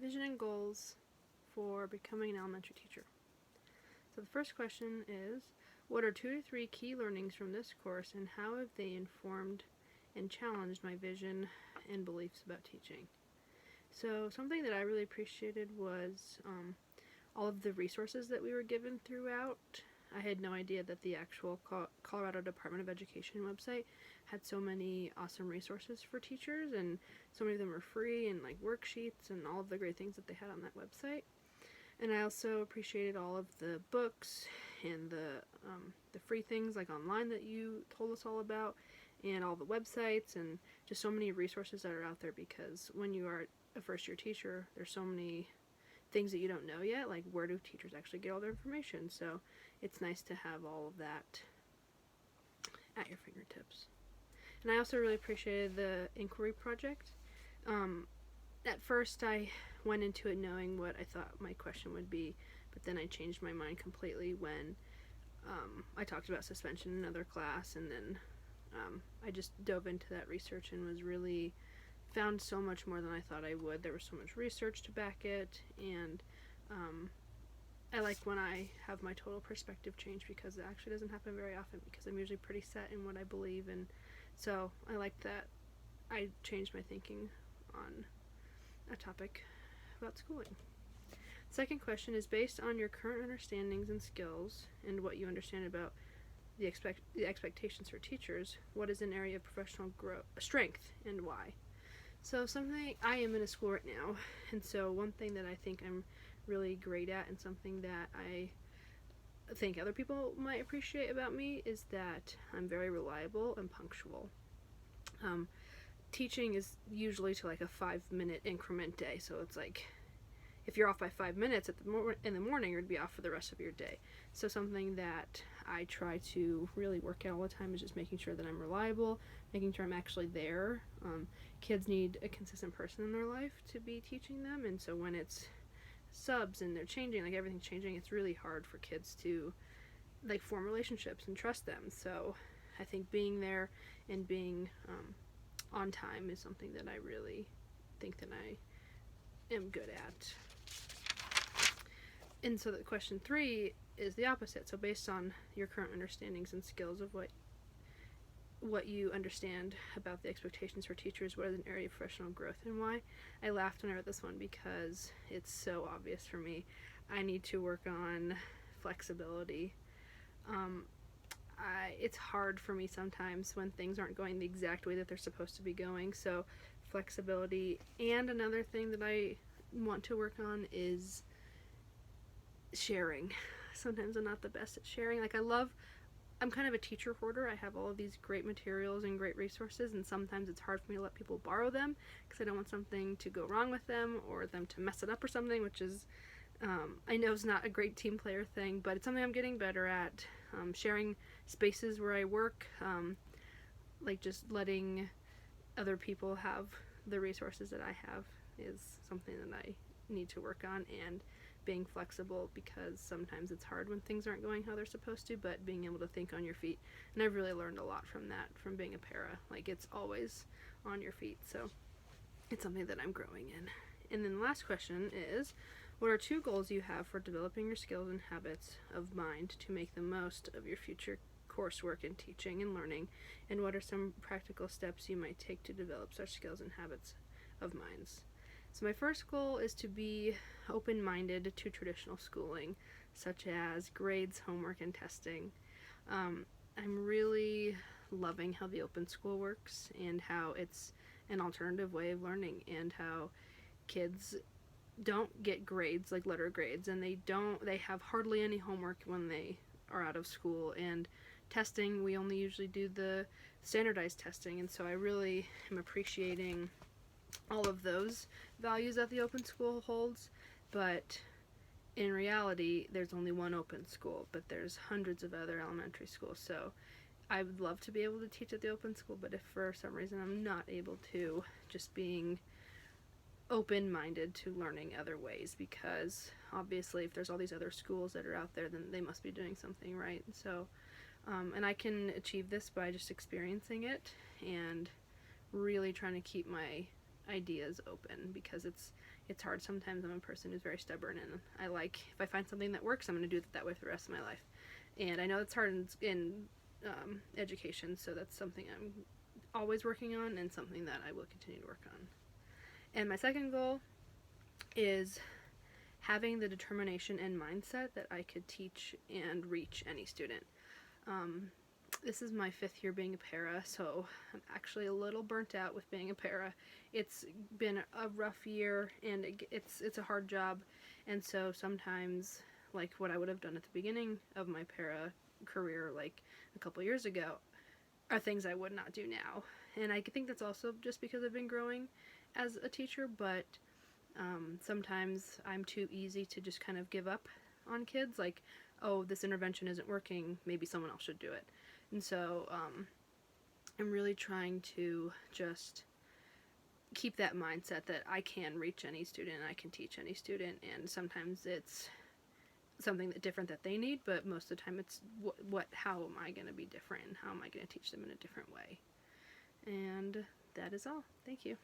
Vision and goals for becoming an elementary teacher. So the first question is, what are 2 to 3 key learnings from this course, and how have they informed and challenged my vision and beliefs about teaching? So something that I really appreciated was all of the resources that we were given throughout. I had no idea that the actual Colorado Department of Education website had so many awesome resources for teachers, and so many of them were free, and like worksheets and all of the great things that they had on that website. And I also appreciated all of the books and the free things like online that you told us all about, and all the websites, and just so many resources that are out there, because when you are a first year teacher, there's so many things that you don't know yet, like where do teachers actually get all their information. So it's nice to have all of that at your fingertips. And I also really appreciated the inquiry project. At first I went into it knowing what I thought my question would be, but then I changed my mind completely when I talked about suspension in another class, and then I just dove into that research and was really found so much more than I thought I would. There was so much research to back it, and I like when I have my total perspective change, because it actually doesn't happen very often, because I'm usually pretty set in what I believe, and so I like that I changed my thinking on a topic about schooling. Second question is, based on your current understandings and skills and what you understand about the expectations for teachers, what is an area of professional strength and why? So something, I am in a school right now, and so one thing that I think I'm really great at, and something that I think other people might appreciate about me, is that I'm very reliable and punctual. Teaching is usually to like a 5-minute increment day, so it's like if you're off by 5 minutes in the morning, you're going to be off for the rest of your day. So something that I try to really work at all the time is just making sure that I'm reliable, making sure I'm actually there. Kids need a consistent person in their life to be teaching them, and so when it's subs and they're changing, like everything's changing, it's really hard for kids to like form relationships and trust them. So I think being there and being on time is something that I really think that I am good at. And so the question 3 is the opposite. So based on your current understandings and skills of what you understand about the expectations for teachers, what is an area of professional growth and why? I laughed when I read this one because it's so obvious for me. I need to work on flexibility. It's hard for me sometimes when things aren't going the exact way that they're supposed to be going, so flexibility. And another thing that I want to work on is sharing. Sometimes I'm not the best at sharing. Like I'm kind of a teacher hoarder. I have all of these great materials and great resources, and sometimes it's hard for me to let people borrow them because I don't want something to go wrong with them or them to mess it up or something, which is I know is not a great team player thing, but it's something I'm getting better at. Sharing spaces where I work, like just letting other people have the resources that I have is something that I need to work on, and being flexible, because sometimes it's hard when things aren't going how they're supposed to, but being able to think on your feet. And I've really learned a lot from that, from being a para. Like, it's always on your feet, so it's something that I'm growing in. And then the last question is, what are 2 goals you have for developing your skills and habits of mind to make the most of your future coursework in teaching and learning, and what are some practical steps you might take to develop such skills and habits of minds? So my first goal is to be open-minded to traditional schooling, such as grades, homework, and testing. I'm really loving how the open school works, and how it's an alternative way of learning, and how kids don't get grades like letter grades, and they have hardly any homework when they are out of school, and testing, we only usually do the standardized testing. And so I really am appreciating all of those values that the open school holds. But in reality, there's only one open school, but there's hundreds of other elementary schools. So I would love to be able to teach at the open school, but if for some reason I'm not able to, just being open-minded to learning other ways, because obviously if there's all these other schools that are out there, then they must be doing something right. So and I can achieve this by just experiencing it and really trying to keep my ideas open, because it's hard sometimes. I'm a person who's very stubborn, and if I find something that works, I'm going to do it that way for the rest of my life. And I know it's hard in education, so that's something I'm always working on, and something that I will continue to work on. And my second goal is having the determination and mindset that I could teach and reach any student. This is my 5th year being a para, so I'm actually a little burnt out with being a para. It's been a rough year, and it's a hard job, and so sometimes, like what I would have done at the beginning of my para career, like a couple years ago, are things I would not do now. And I think that's also just because I've been growing as a teacher, but sometimes I'm too easy to just kind of give up on kids, like, oh, this intervention isn't working, maybe someone else should do it. And so I'm really trying to just keep that mindset that I can reach any student, I can teach any student, and sometimes it's something different that they need, but most of the time it's how am I going to be different, and how am I going to teach them in a different way. And that is all. Thank you.